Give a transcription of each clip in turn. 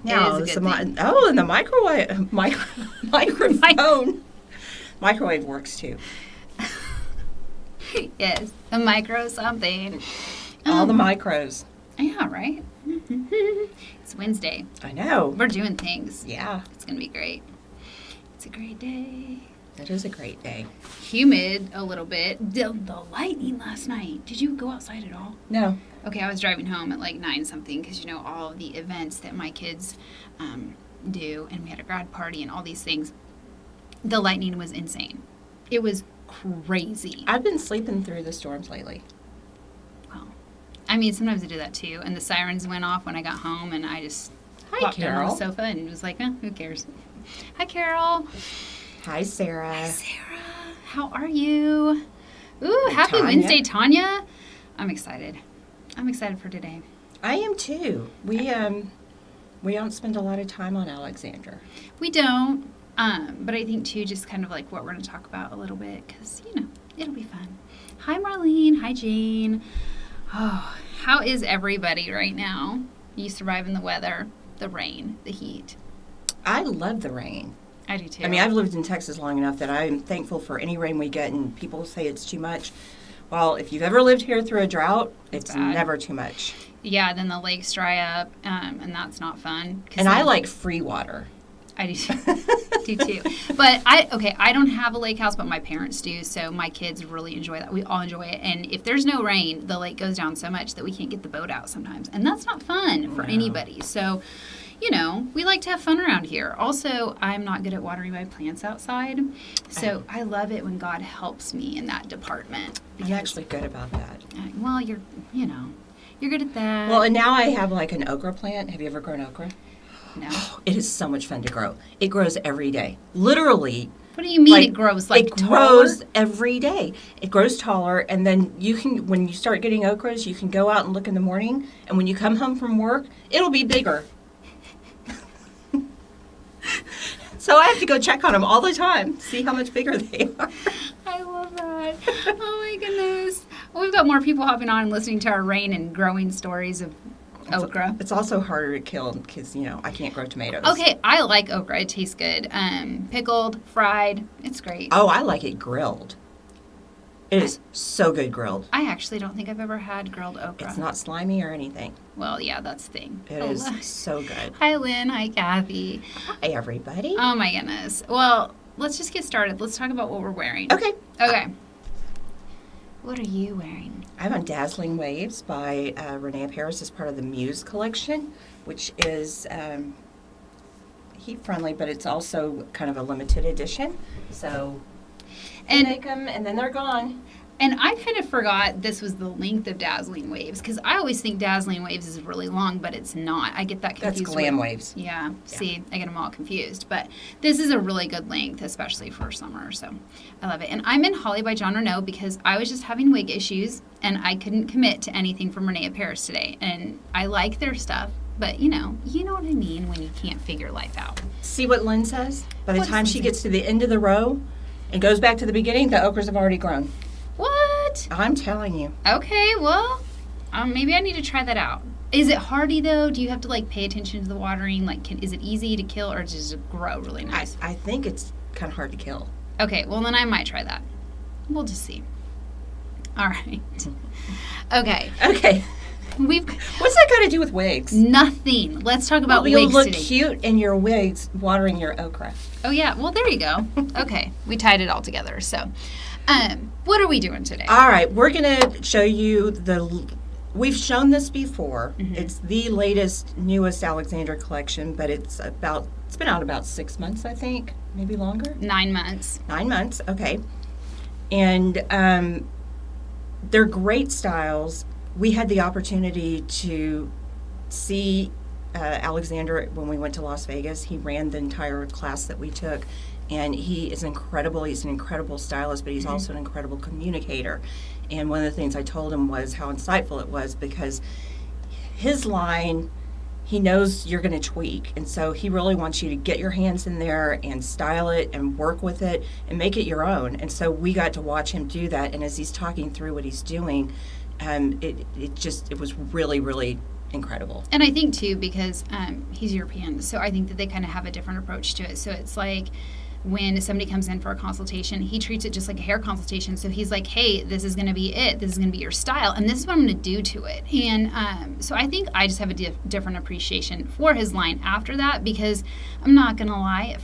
Now, it is a good thing. and the microphone. Microwave works too. Yes, a micro something. All the micros. Yeah, right? It's Wednesday. I know. We're doing things. Yeah. It's going to be great. It's a great day. It is a great day. Humid a little bit. The lightning last night. Did you go outside at all? No. Okay, I was driving home at like 9 something because, all of the events that my kids do, and we had a grad party and all these things. The lightning was insane. It was crazy. I've been sleeping through the storms lately. Well, I mean, sometimes I do that too. And the sirens went off when I got home, and I just plopped down on the sofa and was like, who cares? Hi, Carol. Hi, Sarah. Hi, Sarah. How are you? Ooh, happy Tanya. Wednesday, Tanya. I'm excited. I'm excited for today. I am too. We don't spend a lot of time on Alexander. We don't. But I think, too, just kind of like what we're going to talk about a little bit because, it'll be fun. Hi, Marlene. Hi, Jane. Oh, how is everybody right now? You surviving the weather, the rain, the heat? I love the rain. I do, too. I mean, I've lived in Texas long enough that I'm thankful for any rain we get, and people say it's too much. Well, if you've ever lived here through a drought, it's never too much. Yeah, then the lakes dry up, and that's not fun. And I like free water. I do too. But I don't have a lake house, but my parents do, so my kids really enjoy that. We all enjoy it. And if there's no rain, the lake goes down so much that we can't get the boat out sometimes. And that's not fun for anybody. So, we like to have fun around here. Also, I'm not good at watering my plants outside. So I love it when God helps me in that department. I'm actually good about that. Well, you're good at that. Well, and now I have like an okra plant. Have you ever grown okra? No. It is so much fun to grow. It grows every day. Literally. What do you mean it grows? It grows every day. It grows taller, and then when you start getting okras, you can go out and look in the morning, and when you come home from work, it'll be bigger. So I have to go check on them all the time, see how much bigger they are. I love that. Oh my goodness. Well, we've got more people hopping on and listening to our rain and growing stories of okra. It's also harder to kill because, I can't grow tomatoes. Okay, I like okra. It tastes good. Pickled, fried. It's great. Oh, I like it grilled. It is so good grilled. I actually don't think I've ever had grilled okra. It's not slimy or anything. Well, yeah, that's the thing. It is so good. Hi, Lynn. Hi, Kathy. Hi, everybody. Oh, my goodness. Well, let's just get started. Let's talk about what we're wearing. Okay. What are you wearing? I have on Dazzling Waves by Rene of Paris as part of the Muse collection, which is heat-friendly, but it's also kind of a limited edition. So you make them, and then they're gone. And I kind of forgot this was the length of Dazzling Waves, because I always think Dazzling Waves is really long, but it's not. I get that confused. That's Glam Waves. Yeah, see, I get them all confused. But this is a really good length, especially for summer, so I love it. And I'm in Hollie by John Renau because I was just having wig issues, and I couldn't commit to anything from Rene of Paris today. And I like their stuff, but you know what I mean when you can't figure life out. See what Lynn says? By the time she gets to the end of the row and goes back to the beginning, the okras have already grown. What? I'm telling you. Okay, well, maybe I need to try that out. Is it hardy, though? Do you have to, pay attention to the watering? Is it easy to kill, or does it grow really nice? I think it's kind of hard to kill. Okay, well, then I might try that. We'll just see. All right. Okay. What's that got to do with wigs? Nothing. Let's talk about wigs you'll look today. cute in your wigs watering your okra. Oh, yeah. Well, there you go. Okay. We tied it all together, so... what are we doing today? All right, we're going to show you we've shown this before. Mm-hmm. It's the newest Alexander collection, but it's been out about 6 months, I think, maybe longer. 9 months. 9 months, okay. And they're great styles. We had the opportunity to see Alexander when we went to Las Vegas. He ran the entire class that we took. And he is incredible. He's an incredible stylist, but he's also an incredible communicator. And one of the things I told him was how insightful it was, because his line, he knows you're going to tweak. And so he really wants you to get your hands in there and style it and work with it and make it your own. And so we got to watch him do that. And as he's talking through what he's doing, it was really, really incredible. And I think, too, because he's European, so I think that they kind of have a different approach to it. So it's like when somebody comes in for a consultation, he treats it just like a hair consultation. So he's like, hey, this is going to be it. This is going to be your style. And this is what I'm going to do to it. And so I think I just have a different appreciation for his line after that, because I'm not going to lie.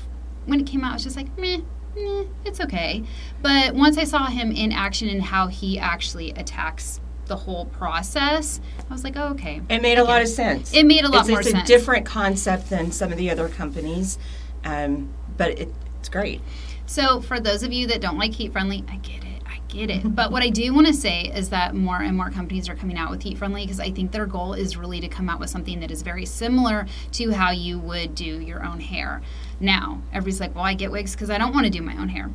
When it came out, I was just like, meh, it's okay. But once I saw him in action and how he actually attacks the whole process, I was like, oh, okay. It made a lot of sense. It made a lot more sense. It's a different concept than some of the other companies, but it's great. So for those of you that don't like heat friendly, I get it. But what I do want to say is that more and more companies are coming out with heat friendly, because I think their goal is really to come out with something that is very similar to how you would do your own hair. Now, everybody's like, well, I get wigs because I don't want to do my own hair.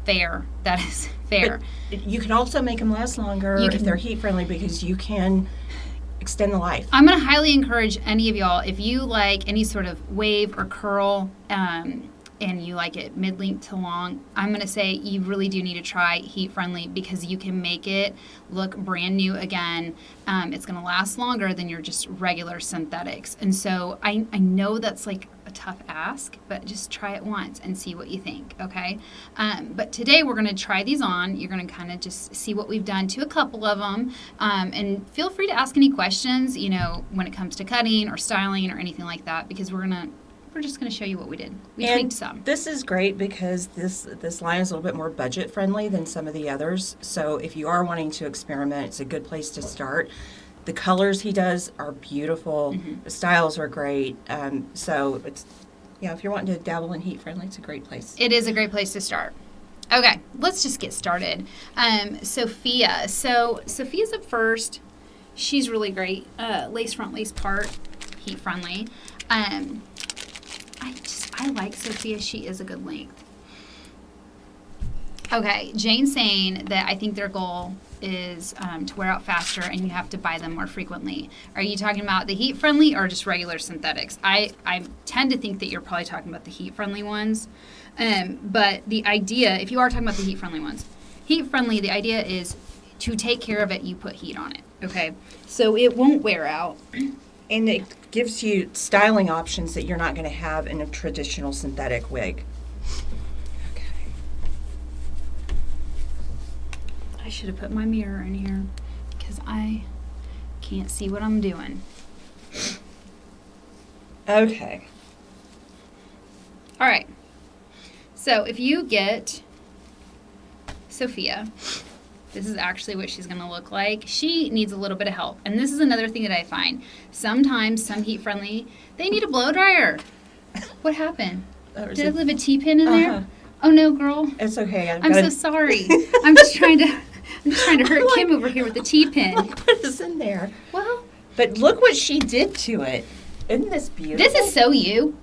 Fair. That is fair. But you can also make them last longer if they're heat friendly, because you can extend the life. I'm going to highly encourage any of y'all, if you like any sort of wave or curl, and you like it mid-length to long, I'm going to say you really do need to try heat friendly, because you can make it look brand new again. It's going to last longer than your just regular synthetics. And so I know that's like a tough ask, but just try it once and see what you think, okay? But today we're going to try these on. You're going to kind of just see what we've done to a couple of them, and feel free to ask any questions, when it comes to cutting or styling or anything like that, because we're just going to show you what we did. We tweaked some. This is great because this line is a little bit more budget friendly than some of the others. So if you are wanting to experiment, it's a good place to start. The colors he does are beautiful. The styles are great. So it's, if you're wanting to dabble in heat friendly, it's a great place. It is a great place to start. Okay, let's just get started. Sophia. So Sophia's up first. She's really great. Lace front, lace part, heat friendly. I like Sophia. She is a good length. Okay, Jane's saying that I think their goal is to wear out faster and you have to buy them more frequently. Are you talking about the heat friendly or just regular synthetics? I tend to think that you're probably talking about the heat friendly ones. But the idea, if you are talking about the heat friendly ones, heat friendly, the idea is to take care of it, you put heat on it. Okay, so it won't wear out. And it gives you styling options that you're not going to have in a traditional synthetic wig. Okay. I should have put my mirror in here because I can't see what I'm doing. Okay. All right. So if you get Sophia, this is actually what she's going to look like. She needs a little bit of help. And this is another thing that I find. Sometimes some heat friendly, they need a blow dryer. What happened? Did I leave a T-pin in there? Oh no, girl. It's okay. I'm so sorry. I'm just trying to hurt Kim over here with the T-pin. Look what is in there. Well, but look what she did to it. Isn't this beautiful? This is so you.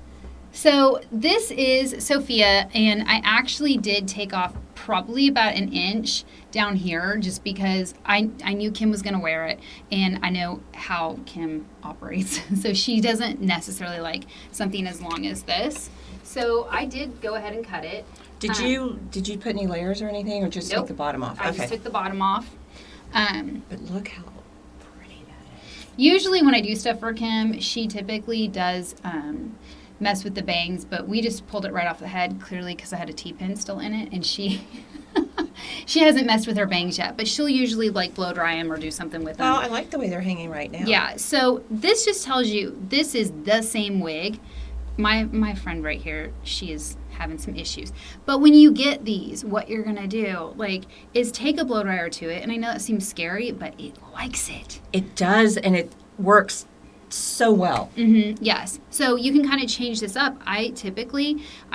So this is Sophia, and I actually did take off probably about an inch down here just because I knew Kim was going to wear it, and I know how Kim operates. So she doesn't necessarily like something as long as this. So I did go ahead and cut it. Did you put any layers or anything, or just Nope. take the bottom off? I just took the bottom off. But look how pretty that is. Usually when I do stuff for Kim, she typically does mess with the bangs, but we just pulled it right off the head, clearly because I had a T-pin still in it, and she she hasn't messed with her bangs yet, but she'll usually like blow dry them or do something with them. Well, I like the way they're hanging right now. Yeah, so this just tells you this is the same wig. My friend right here, she is having some issues. But when you get these, what you're going to do, is take a blow dryer to it. And I know that seems scary, but it likes it. It does, and it works so well. Mm-hmm, yes. So you can kind of change this up. I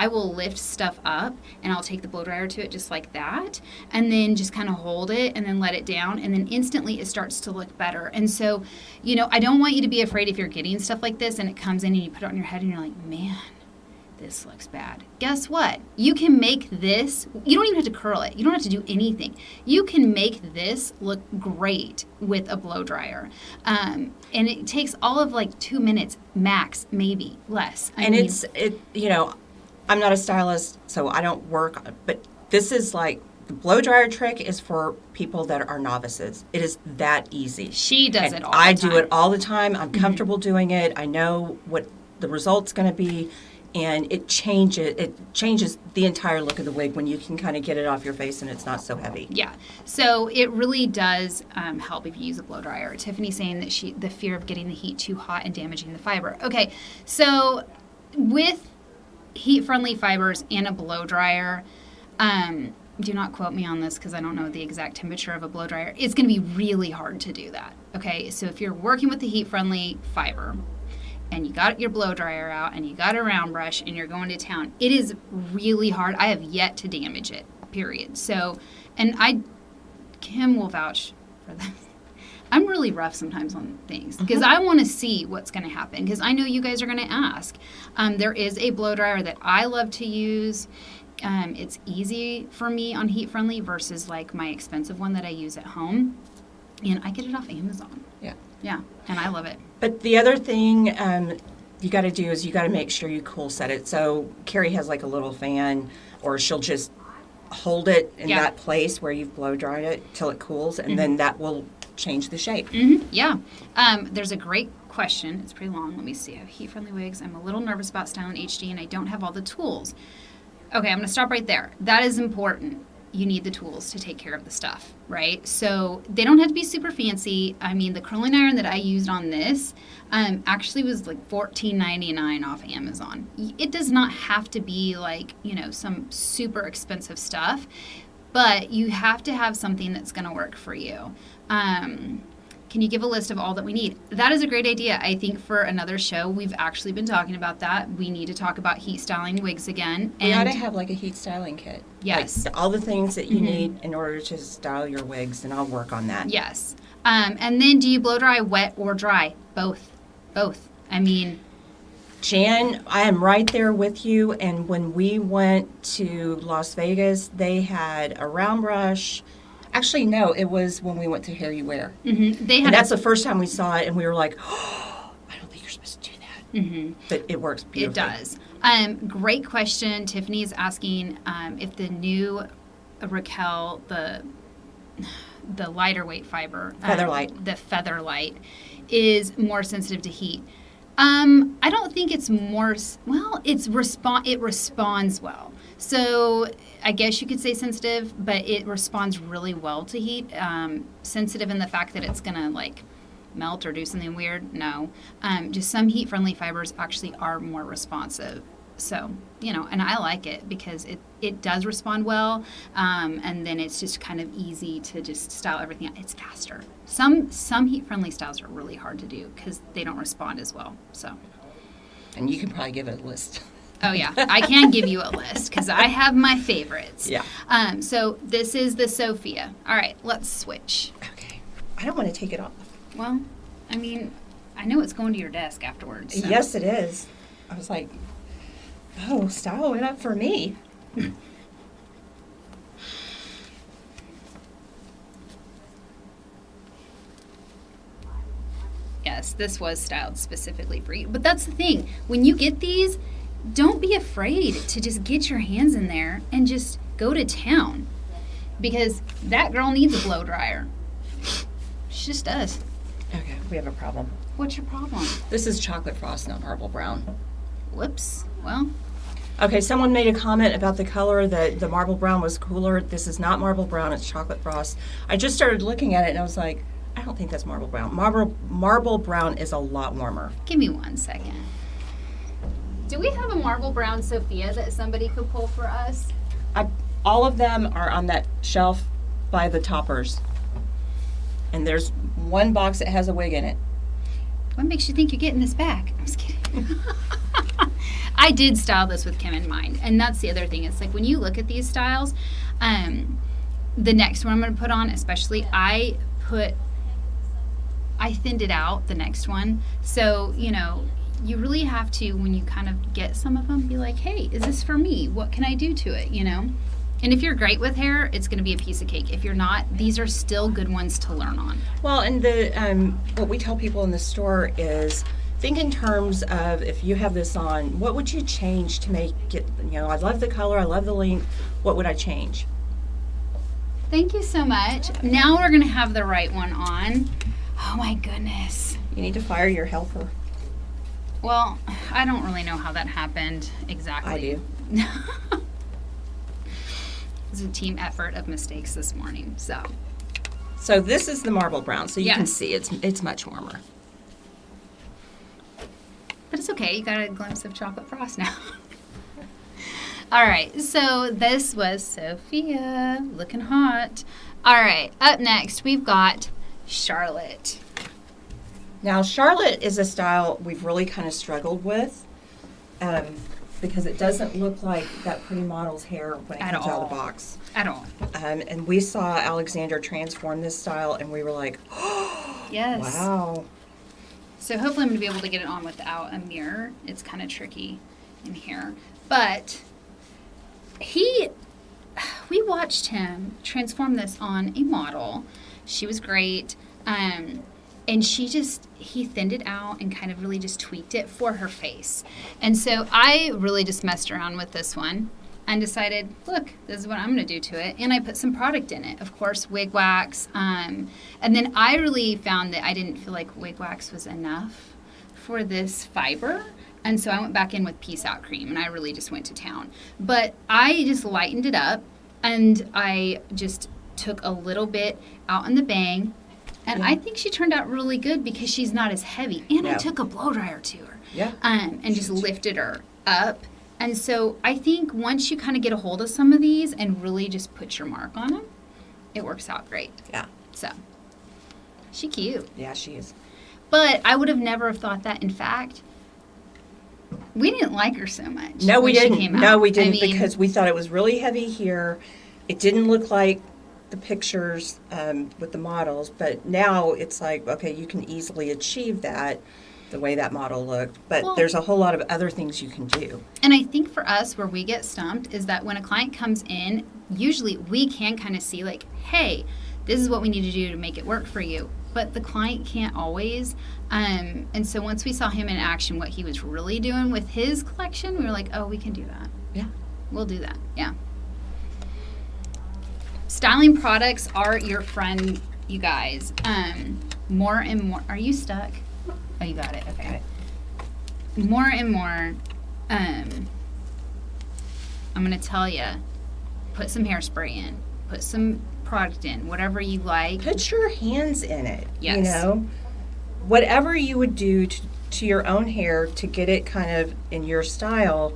will lift stuff up, and I'll take the blow dryer to it just like that, and then just kind of hold it and then let it down, and then instantly it starts to look better. And so, I don't want you to be afraid if you're getting stuff like this and it comes in and you put it on your head and you're like, man, this looks bad. Guess what? You can make this, you don't even have to curl it. You don't have to do anything. You can make this look great with a blow dryer. And it takes all of 2 minutes max, maybe less. I'm not a stylist, so I don't work, but this is The blow dryer trick is for people that are novices. It is that easy. She does And it all the I time. do it all the time. I'm comfortable doing it. I know what the result's going to be, and it changes the entire look of the wig when you can kind of get it off your face and it's not so heavy. Yeah, so it really does help if you use a blow dryer. Tiffany's saying that the fear of getting the heat too hot and damaging the fiber. Okay, so with heat-friendly fibers and a blow dryer, do not quote me on this because I don't know the exact temperature of a blow dryer. It's going to be really hard to do that. Okay, so if you're working with the heat-friendly fiber and you got your blow dryer out and you got a round brush and you're going to town, it is really hard. I have yet to damage it, period. So, and Kim will vouch for this. I'm really rough sometimes on things because I want to see what's going to happen because I know you guys are going to ask. There is a blow dryer that I love to use. It's easy for me on heat friendly versus like my expensive one that I use at home. And I get it off Amazon. Yeah. Yeah, and I love it. But the other thing you got to do is you got to make sure you cool set it. So Keri has like a little fan, or she'll just hold it in that place where you've blow dried it till it cools, and then that will change the shape. Yeah. There's a great question. It's pretty long. Let me see. I have heat-friendly wigs. I'm a little nervous about styling HD, and I don't have all the tools. Okay, I'm going to stop right there. That is important. You need the tools to take care of the stuff, right? So they don't have to be super fancy. I mean, the curling iron that I used on this actually was like $14.99 off Amazon. It does not have to be like, some super expensive stuff, but you have to have something that's going to work for you. Can you give a list of all that we need? That is a great idea. I think for another show, we've actually been talking about that. We need to talk about heat styling wigs again. And we ought to have like a heat styling kit. Yes. Like all the things that you need in order to style your wigs, and I'll work on that. Yes. And then do you blow dry wet or dry? Both. I mean, Jan, I am right there with you. And when we went to Las Vegas, they had a round brush. Actually, no, it was when we went to Hair You Wear. They had and that's the first time we saw it, and we were like, oh, I don't think you're supposed to do that. But it works beautifully. It does. Great question. Tiffany is asking if the new Raquel, the lighter weight fiber, Featherlight, the Featherlight, is more sensitive to heat. I don't think it's more. Well, it responds well. So I guess you could say sensitive, but it responds really well to heat. Sensitive in the fact that it's going to like melt or do something weird? No. Just some heat-friendly fibers actually are more responsive. So, and I like it because it does respond well, and then it's just kind of easy to just style everything out. It's faster. Some heat-friendly styles are really hard to do because they don't respond as well. So. And you can probably give it a list. Oh, yeah. I can give you a list because I have my favorites. Yeah. So this is the Sophia. All right, let's switch. Okay. I don't want to take it off. Well, I mean, I know it's going to your desk afterwards. So. Yes, it is. I was like, oh, style it up for me. Yes, this was styled specifically for you. But that's the thing. When you get these, don't be afraid to just get your hands in there and just go to town. Because that girl needs a blow dryer. She just does. Okay, we have a problem. What's your problem? This is chocolate frost, not marble brown. Whoops. Well. Okay, someone made a comment about the color that the marble brown was cooler. This is not marble brown, it's chocolate frost. I just started looking at it and I was like, I don't think that's marble brown. Marble brown is a lot warmer. Give me 1 second. Do we have a marble brown Sophia that somebody could pull for us? All of them are on that shelf by the toppers. And there's one box that has a wig in it. What makes you think you're getting this back? I'm just kidding. I did style this with Kim in mind. And that's the other thing. It's like when you look at these styles, the next one I'm going to put on, especially, I thinned it out, the next one. So, you really have to, when you kind of get some of them, be like, hey, is this for me? What can I do to it, And if you're great with hair, it's going to be a piece of cake. If you're not, these are still good ones to learn on. Well, and what we tell people in the store is think in terms of if you have this on, what would you change to make it, I love the color, I love the length, what would I change? Thank you so much. Now we're going to have the right one on. Oh my goodness. You need to fire your helper. Well, I don't really know how that happened exactly. I do. It was a team effort of mistakes this morning, so. So this is the marble brown, so you can Yes. see it's much warmer. But it's okay. You got a glimpse of chocolate frost now. All right. So this was Sophia. Looking hot. All right. Up next, we've got Charlotte. Now, Charlotte is a style we've really kind of struggled with because it doesn't look like that pretty model's hair when it At comes out of all. the box. At all. And we saw Alexander transform this style, and we were like, Yes. wow. So hopefully I'm going to be able to get it on without a mirror. It's kind of tricky in here. But we watched him transform this on a model. She was great. And he thinned it out and kind of really just tweaked it for her face. And so I really just messed around with this one and decided, look, this is what I'm going to do to it. And I put some product in it, of course, wig wax. And then I really found that I didn't feel like wig wax was enough for this fiber. And so I went back in with Peace Out Cream, and I really just went to town. But I just lightened it up, and I just took a little bit out in the bang. And I think she turned out really good because she's not as heavy. And I took a blow dryer to her. Yeah. And just lifted her up. And so I think once you kind of get a hold of some of these and really just put your mark on them, it works out great. Yeah. So, she cute. Yeah, she is. But I would have never have thought that. In fact, we didn't like her so much. No, we when she didn't. came No, out. we didn't I mean, because we thought it was really heavy here. It didn't look like the pictures with the models, but now it's like, okay, you can easily achieve that the way that model looked, but Well- there's a whole lot of other things you can do. And I think for us, where we get stumped is that when a client comes in, usually we can kind of see like, hey, this is what we need to do to make it work for you. But the client can't always. And so once we saw him in action, what he was really doing with his collection, we were like, oh, we can do that. Yeah. We'll do that. Yeah. Styling products are your friend, you guys. More and more. Are you stuck? Oh, you got it. Okay. More and more. I'm going to tell you, put some hairspray in. Put some product in. Whatever you like. Put your hands in it. Yes. You know, whatever you would do to your own hair to get it kind of in your style,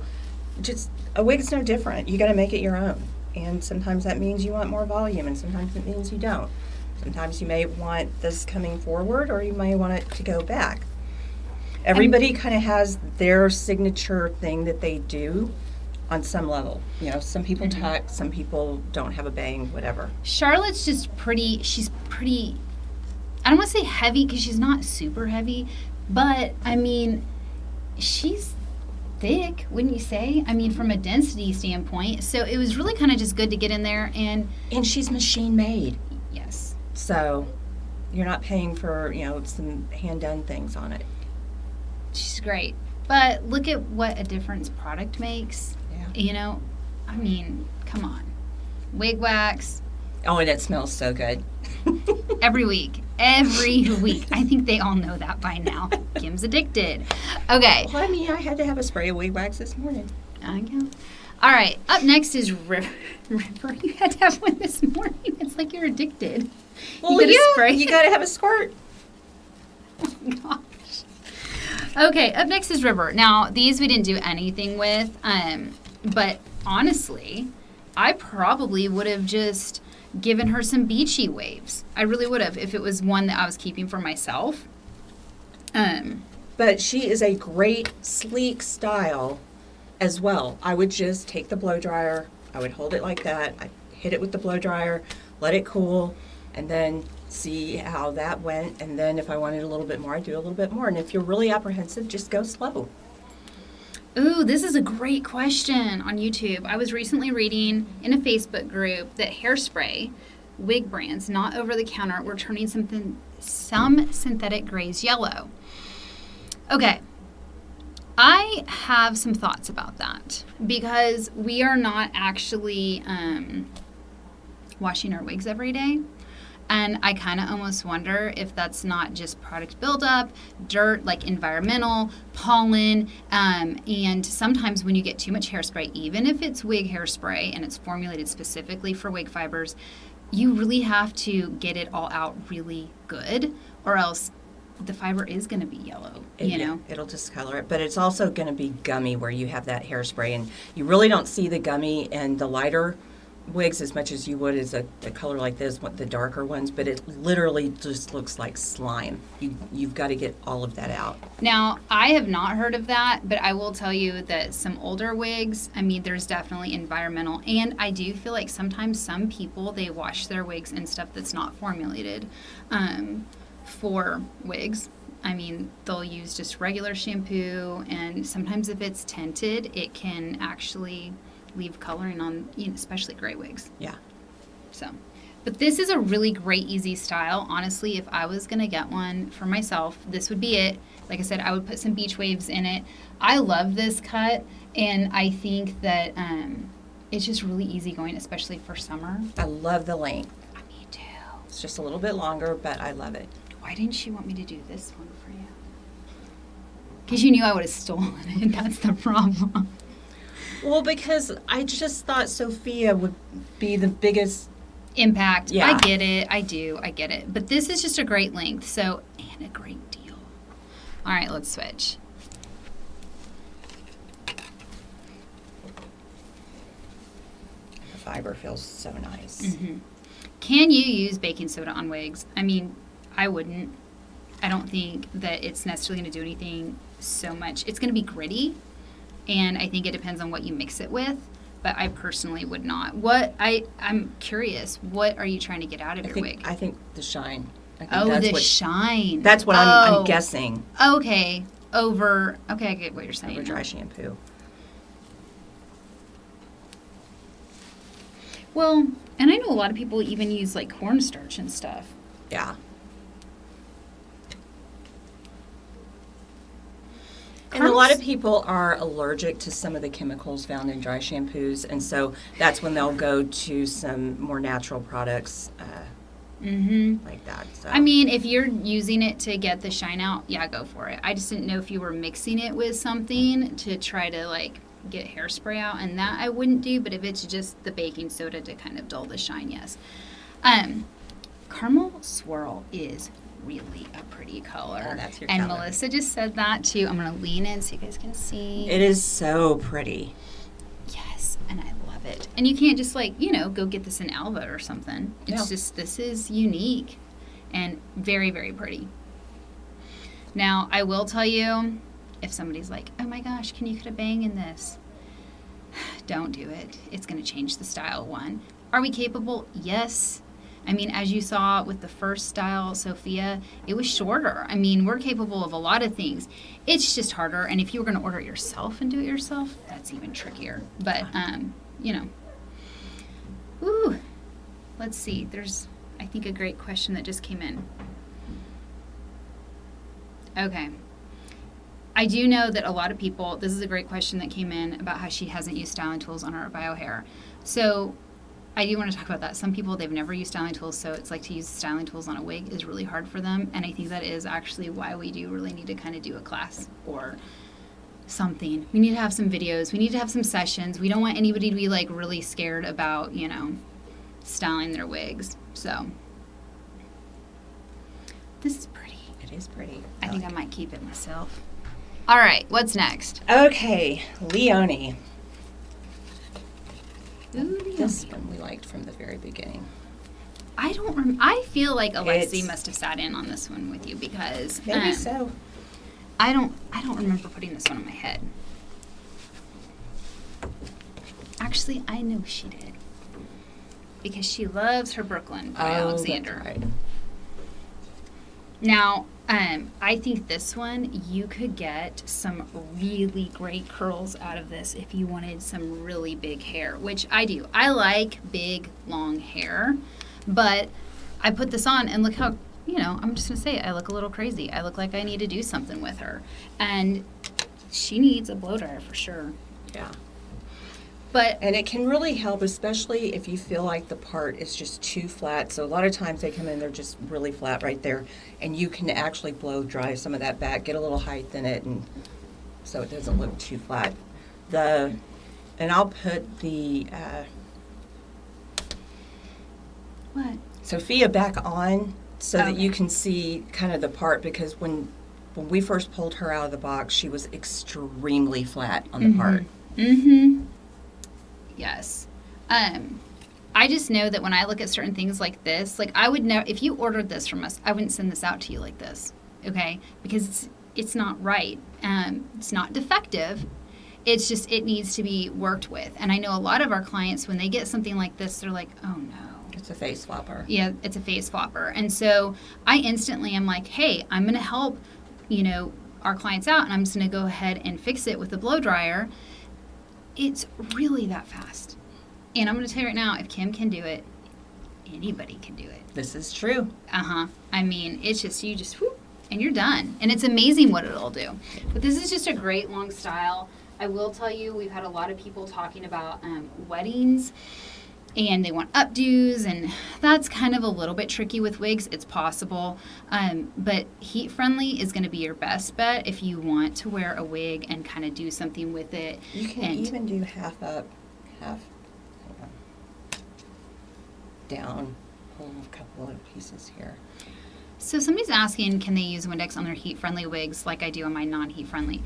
just a wig's no different. You got to make it your own. And sometimes that means you want more volume, and sometimes it means you don't. Sometimes you may want this coming forward, or you may want it to go back. Everybody kind of has their signature thing that they do on some level. You know, some people tuck, some people don't have a bang, whatever. Charlotte's just pretty. She's pretty. I don't want to say heavy because she's not super heavy, but I mean, she's thick, wouldn't you say? I mean, from a density standpoint. So it was really kind of just good to get in there and she's machine made. yes. So you're not paying for, you know, some hand done things on it. She's great. But look at what a difference product makes. Yeah. You know, I mean, come on. Wig wax Oh, and it smells so good. every week. Every week. I think they all know that by now. Kim's addicted. Okay. Well, I mean, I had to have a spray of wig wax this morning. I go. All right. Up next is River. You had to have one this morning. It's like you're addicted. Well, gotta yeah, spray. you got to have a squirt. Oh, gosh. Okay. Up next is River. Now, these we didn't do anything with. But honestly, I probably would have just given her some beachy waves. I really would have if it was one that I was keeping for myself. But she is a great, sleek style as well. I would just take the blow dryer. I would hold it like that. I hit it with the blow dryer, let it cool, and then see how that went. And then if I wanted a little bit more, I'd do a little bit more. And if you're really apprehensive, just go slow. Ooh, this is a great question on YouTube. I was recently reading in a Facebook group that hairspray, wig brands, not over the counter, were turning some synthetic grays yellow. Okay, I have some thoughts about that because we are not actually washing our wigs every day. And I kind of almost wonder if that's not just product buildup, dirt, like environmental, pollen, and sometimes when you get too much hairspray, even if it's wig hairspray and it's formulated specifically for wig fibers, you really have to get it all out really good, or else the fiber is going to be yellow, you know? It'll discolor it, but it's also going to be gummy where you have that hairspray, and you really don't see the gummy and the lighter wigs as much as you would as a color like this, the darker ones, but it literally just looks like slime. You've got to get all of that out. Now, I have not heard of that, but I will tell you that some older wigs, I mean, there's definitely environmental, and I do feel like sometimes some people, they wash their wigs in stuff that's not formulated for wigs. I mean, they'll use just regular shampoo, and sometimes if it's tinted, it can actually leave coloring on, you know, especially gray wigs. Yeah. So, but this is a really great, easy style. Honestly, if I was going to get one for myself, this would be it. Like I said, I would put some beach waves in it. I love this cut, and I think that it's just really easy going, especially for summer. I love the length. Me too. It's just a little bit longer, but I love it. Why didn't you want me to do this one for you? Because you knew I would have stolen it. That's the problem. Well, because I just thought Sophia would be the biggest impact. Yeah. I get it. I do. I get it. But this is just a great length, so, and a great deal. All right, let's switch. The fiber feels so nice. Mm-hmm. Can you use baking soda on wigs? I mean, I wouldn't. I don't think that it's necessarily going to do anything so much. It's going to be gritty, and I think it depends on what you mix it with, but I personally would not. I'm curious, what are you trying to get out of your wig? I think the shine. Shine. That's what I'm guessing. Okay. Okay, I get what you're saying. Over dry shampoo. Well, and I know a lot of people even use like cornstarch and stuff. Yeah. And a lot of people are allergic to some of the chemicals found in dry shampoos, and so that's when they'll go to some more natural products like that. So. I mean, if you're using it to get the shine out, yeah, go for it. I just didn't know if you were mixing it with something to try to, like, get hairspray out, and that I wouldn't do, but if it's just the baking soda to kind of dull the shine, yes. Caramel Swirl is really a pretty color. Oh, that's your and color. Melissa just said that too. I'm going to lean in so you guys can see. It is so pretty. Yes, and I love it. And you can't just go get this in Alba or something. It's just, this is unique and very, very pretty. Now, I will tell you, if somebody's like, oh my gosh, can you cut a bang in this? Don't do it. It's going to change the style, one. Are we capable? Yes. I mean, as you saw with the first style, Sophia, it was shorter. I mean, we're capable of a lot of things. It's just harder. And if you were going to order it yourself and do it yourself, that's even trickier. But, Ooh. Let's see. There's, I think, a great question that just came in. Okay. I do know that a lot of people, this is a great question that came in about how she hasn't used styling tools on her bio hair. So I do want to talk about that. Some people, they've never used styling tools, so it's like to use styling tools on a wig is really hard for them. And I think that is actually why we do really need to kind of do a class or something. We need to have some videos. We need to have some sessions. We don't want anybody to be like really scared about, styling their wigs. So this is pretty. It is pretty. I think I might keep it myself. All right, what's next? Okay, Leoni. Ooh, This one we liked from the very beginning. I feel like Alexi must have sat in on this one with you because Maybe so. I don't remember putting this one on my head. Actually, I know she did because she loves her Brooklyn by Alexander. That's right. Now, I think this one, you could get some really great curls out of this if you wanted some really big hair, which I do. I like big, long hair, but I put this on and look how, I'm just going to say it, I look a little crazy. I look like I need to do something with her. And she needs a blow dryer for sure. Yeah. But And it can really help, especially if you feel like the part is just too flat. So a lot of times they come in, they're just really flat right there. And you can actually blow dry some of that back, get a little height in it, and so it doesn't look too flat. And I'll put the what? Sophia back on so that Okay. you can see kind of the part, because when we first pulled her out of the box, she was extremely flat on the part. Mm-hmm. Yes. I just know that when I look at certain things like this, like I would never, if you ordered this from us, I wouldn't send this out to you like this, okay? Because it's not right. It's not defective. It's just, it needs to be worked with. And I know a lot of our clients, when they get something like this, they're like, oh no. It's a face flopper. Yeah, it's a face flopper. And so I instantly am like, hey, I'm going to help, our clients out, and I'm just going to go ahead and fix it with a blow dryer. It's really that fast. And I'm going to tell you right now, if Kim can do it, anybody can do it. This is true. Uh-huh. I mean, it's just, whoop, and you're done. And it's amazing what it'll do. But this is just a great long style. I will tell you, we've had a lot of people talking about weddings, and they want updos, and that's kind of a little bit tricky with wigs. It's possible. But heat friendly is going to be your best bet if you want to wear a wig and kind of do something with it. You can even do half up, half down, pull a couple of pieces here. So somebody's asking, can they use Windex on their heat-friendly wigs like I do on my non-heat-friendly?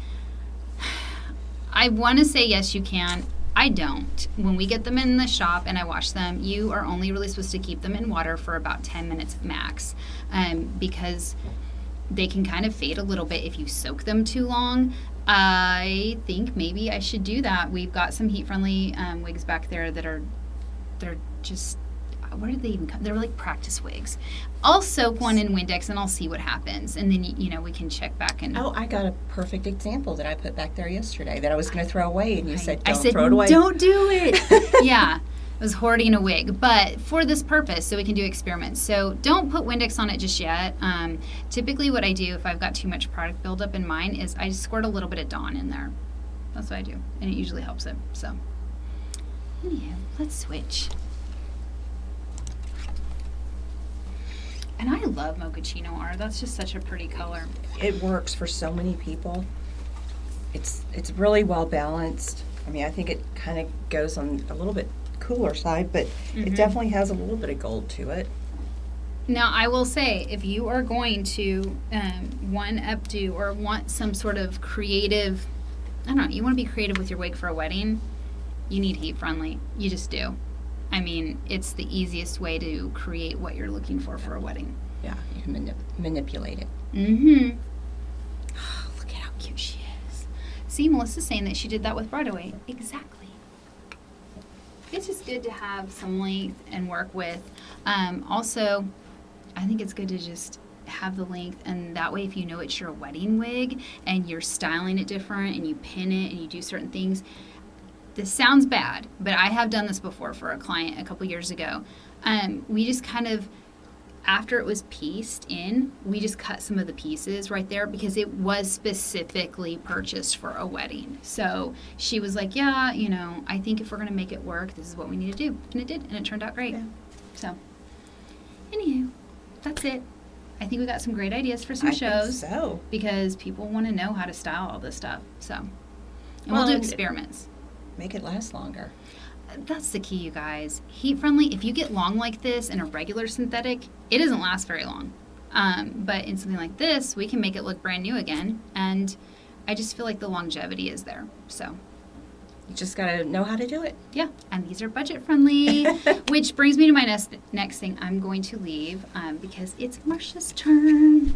I want to say yes, you can. I don't. When we get them in the shop and I wash them, you are only really supposed to keep them in water for about 10 minutes max, because they can kind of fade a little bit if you soak them too long. I think maybe I should do that. We've got some heat-friendly wigs back there that they're just, where did they even come? They're like practice wigs. I'll soak one in Windex and I'll see what happens. And then, we can check back and... Oh, I got a perfect example that I put back there yesterday that I was going to throw away, and you said, I don't said, throw it away. Don't do it. Yeah. I was hoarding a wig, but for this purpose, so we can do experiments. So don't put Windex on it just yet. Typically what I do if I've got too much product buildup in mine is I just squirt a little bit of Dawn in there. That's what I do. And it usually helps it. So, anyhow, let's switch. And I love Mochaccino-R. That's just such a pretty color. It works for so many people. It's really well balanced. I mean, I think it kind of goes on a little bit cooler side, but it definitely has a little bit of gold to it. Now, I will say, if you are going to one updo or want some sort of creative, I don't know, you want to be creative with your wig for a wedding, you need heat friendly. You just do. I mean, it's the easiest way to create what you're looking for a wedding. Yeah, you can manipulate it. Mm-hmm. Oh, look at how cute she is. See, Melissa's saying that she did that with Broadway. Exactly. It's just good to have some length and work with. Also, I think it's good to just have the length, and that way if you know it's your wedding wig and you're styling it different and you pin it and you do certain things. This sounds bad, but I have done this before for a client a couple years ago. We just kind of, after it was pieced in, we just cut some of the pieces right there because it was specifically purchased for a wedding. So she was like, yeah, I think if we're going to make it work, this is what we need to do. And it did, and it turned out great. Yeah. So, anywho, that's it. I think we got some great ideas for some shows. Think so. Because people want to know how to style all this stuff. So, and we'll do experiments. Make it last longer. That's the key, you guys. Heat friendly, if you get long like this in a regular synthetic, it doesn't last very long. But in something like this, we can make it look brand new again. And I just feel like the longevity is there. So you just got to know how to do it. Yeah, and these are budget friendly, which brings me to my next thing I'm going to leave because it's Marsha's turn.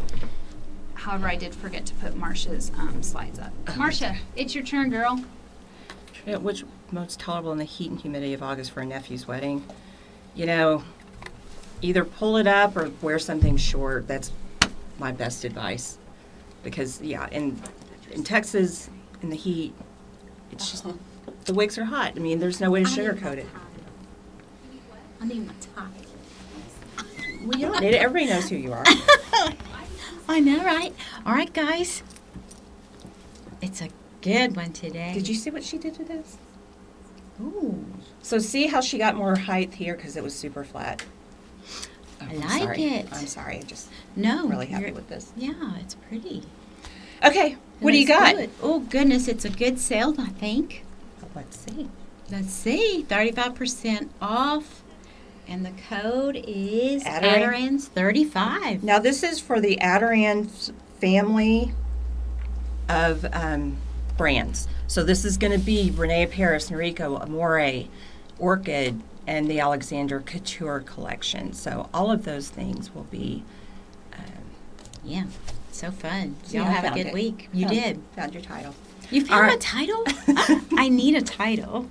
However, I did forget to put Marsha's slides up. Marsha, it's your turn, girl. Which most tolerable in the heat and humidity of August for a nephew's wedding? Either pull it up or wear something short. That's my best advice. Because, in Texas, in the heat, it's just, the wigs are hot. I mean, there's no way to sugarcoat it. I need my tie. Well, you don't need it. Everybody knows who you are. I know, right? All right, guys. It's a good one today. Did you see what she did to this? Ooh, So see how she got more height here because it was super flat. Oh, I I'm like sorry. it. I'm sorry. I'm just no. really happy you're- with this. Yeah, it's pretty. Okay, what do you Looks got? good. Oh, goodness, it's a good sale, I think. Let's see. Let's see, 35% off. And the code is Adarine. Adarines 35. Now this is for the Adarine family of brands. So this is going to be Rene of Paris, Noriko, Amore, Orchid, and the Alexander Couture Collection. So all of those things will be. Yeah, so fun. See, Y'all I have a found good it. week. You Found- did. Found your title. You All found right. a title? I need a title.